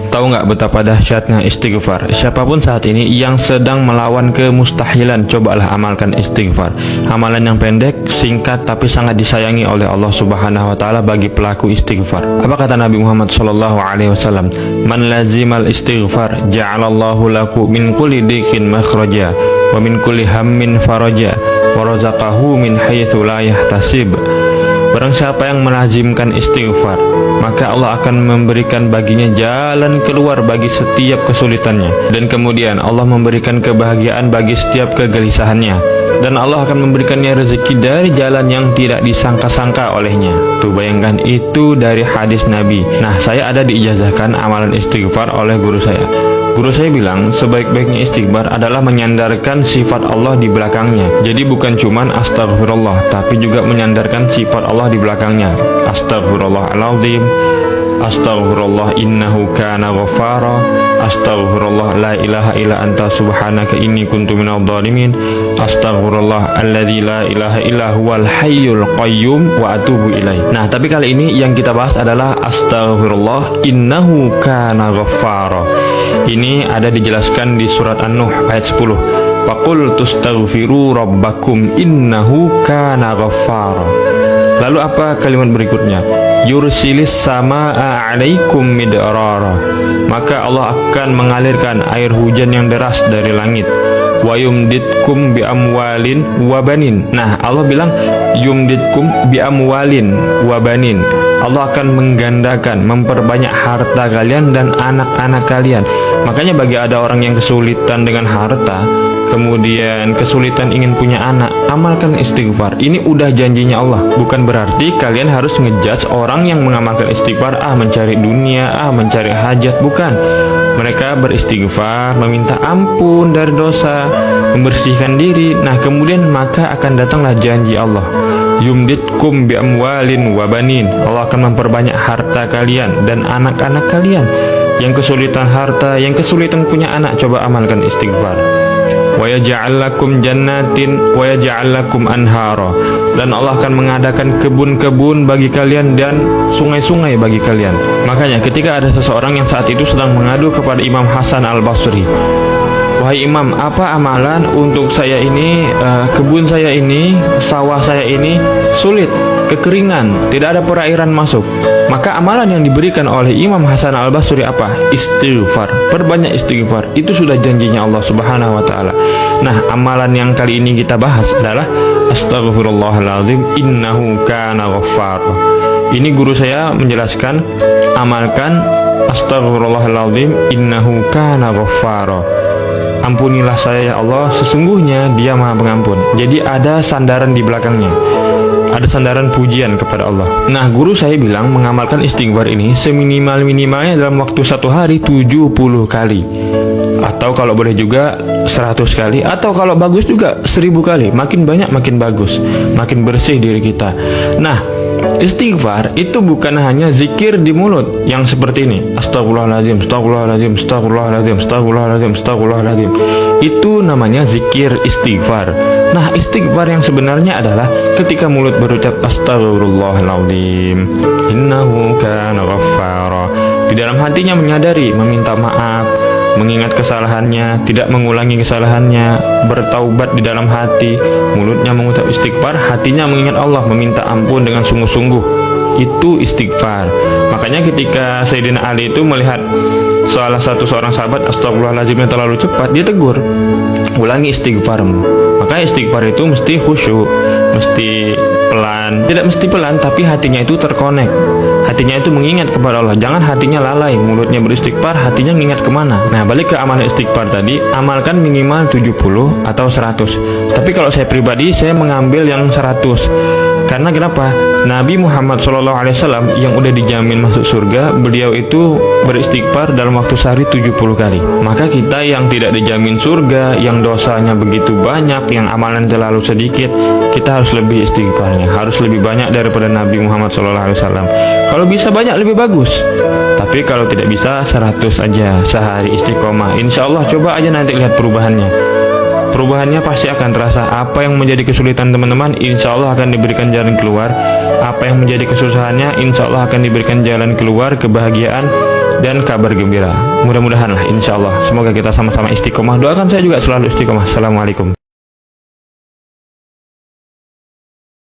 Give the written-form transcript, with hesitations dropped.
Tahu nggak betapa dahsyatnya istighfar? Siapapun saat ini yang sedang melawan kemustahilan, cobalah amalkan istighfar. Amalan yang pendek, singkat, tapi sangat disayangi oleh Allah Subhanahu wa Ta'ala bagi pelaku istighfar. Apa kata Nabi Muhammad SAW? Man lazimal istighfar, ja'alallahu laku min kulli dikin makhraja, wa min kulli hammin faraja, wa razaqahu min haitsu la yahtasib. Barang siapa yang melazimkan istighfar, maka Allah akan memberikan baginya jalan keluar bagi setiap kesulitannya. Dan kemudian Allah memberikan kebahagiaan bagi setiap kegelisahannya. Dan Allah akan memberikannya rezeki dari jalan yang tidak disangka-sangka olehnya. Tuh bayangkan, itu dari hadis Nabi. Nah, saya ada diijazahkan amalan istighfar oleh guru saya. Guru saya bilang sebaik-baiknya istighfar adalah menyandarkan sifat Allah di belakangnya. Jadi bukan cuman astagfirullah, tapi juga menyandarkan sifat Allah di belakangnya. Astagfirullahaladzim, astagfirullah innahu kana ghaffara, astagfirullah la ilaha illa anta subhanaka inni kuntu minadh dhalimin, astagfirullah alladzi la ilaha illa huwal hayyul qayyum wa atubu ilaih. Nah, tapi kali ini yang kita bahas adalah astagfirullah innahu kana ghaffara. Ini ada dijelaskan di surat An-Nuh ayat 10. Faqul tustaghfiru rabbakum innahu kana ghaffara. Lalu apa kalimat berikutnya? Yursilis samaa 'alaikum midrara. Maka Allah akan mengalirkan air hujan yang deras dari langit. Wa yumditkum bi amwalin wa banin. Nah, Allah bilang yumditkum bi amwalin wa banin. Allah akan menggandakan, memperbanyak harta kalian dan anak-anak kalian. Makanya bagi ada orang yang kesulitan dengan harta, kemudian kesulitan ingin punya anak, amalkan istighfar. Ini udah janjinya Allah. Bukan berarti kalian harus ngejudge orang yang mengamalkan istighfar, mencari dunia, mencari hajat. Bukan. Mereka beristighfar, meminta ampun dari dosa, membersihkan diri. Nah, kemudian maka akan datanglah janji Allah. Yumditkum bi amwalin wa banin. Allah akan memperbanyak harta kalian dan anak-anak kalian. Yang kesulitan harta, yang kesulitan punya anak, coba amalkan istighfar. Wa yaj'al lakum jannatin wa yaj'al lakum anhara. Dan Allah akan mengadakan kebun-kebun bagi kalian dan sungai-sungai bagi kalian. Makanya ketika ada seseorang yang saat itu sedang mengadu kepada Imam Hasan Al-Basri, wahai Imam, apa amalan untuk saya ini, kebun saya ini, sawah saya ini sulit, kekeringan, tidak ada perairan masuk. Maka amalan yang diberikan oleh Imam Hasan Al-Basri apa? Istighfar. Perbanyak istighfar. Itu sudah janjinya Allah Subhanahu wa Ta'ala. Nah, amalan yang kali ini kita bahas adalah astagfirullahaladzim innahu kana ghaffara. Ini guru saya menjelaskan, amalkan astagfirullahaladzim innahu kana ghaffara. Ampunilah saya ya Allah, sesungguhnya Dia Maha Pengampun. Jadi ada sandaran di belakangnya, ada sandaran pujian kepada Allah. Nah, guru saya bilang mengamalkan istighfar ini seminimal-minimalnya dalam waktu satu hari 70 kali. Atau kalau boleh juga 100 kali. Atau kalau bagus juga 1000 kali. Makin banyak makin bagus, makin bersih diri kita. Nah, istighfar itu bukan hanya zikir di mulut yang seperti ini. Astagfirullahaladzim, astagfirullahaladzim, astagfirullahaladzim, astagfirullahaladzim, astagfirullahaladzim. Itu namanya zikir istighfar. Nah, istighfar yang sebenarnya adalah ketika mulut berucap astagfirullahaladzim innahu kana ghaffara. Di dalam hatinya menyadari, meminta maaf, mengingat kesalahannya, tidak mengulangi kesalahannya, bertaubat di dalam hati, mulutnya mengucap istighfar, hatinya mengingat Allah, meminta ampun dengan sungguh-sungguh. Itu istighfar. Makanya ketika Sayyidina Ali itu melihat salah satu seorang sahabat astagfirullahaladzimnya terlalu cepat, dia tegur, ulangi istighfarmu. Maka istighfar itu mesti khusyuk, mesti pelan. Tidak mesti pelan, tapi hatinya itu terkonek. Hatinya itu mengingat kepada Allah. Jangan hatinya lalai, mulutnya beristighfar, hatinya mengingat kemana. Nah, balik ke amalan istighfar tadi, amalkan minimal 70 atau 100. Tapi kalau saya pribadi, saya mengambil yang 100. Karena kenapa? Nabi Muhammad SAW yang udah dijamin masuk surga, beliau itu beristighfar dalam waktu sehari 70 kali. Maka kita yang tidak dijamin surga, yang dosanya begitu banyak, yang amalan terlalu sedikit, kita harus lebih istighfarnya, harus lebih banyak daripada Nabi Muhammad SAW. Kalau bisa banyak lebih bagus. Tapi kalau tidak bisa 100 aja sehari istiqomah. Insya Allah coba aja nanti lihat perubahannya. Perubahannya pasti akan terasa. Apa yang menjadi kesulitan teman-teman, insya Allah akan diberikan jalan keluar. Apa yang menjadi kesusahannya, insya Allah akan diberikan jalan keluar, kebahagiaan. dan kabar gembira. Mudah-mudahan lah, insya Allah. Semoga kita sama-sama istiqomah. Doakan saya juga selalu istiqomah. Assalamualaikum.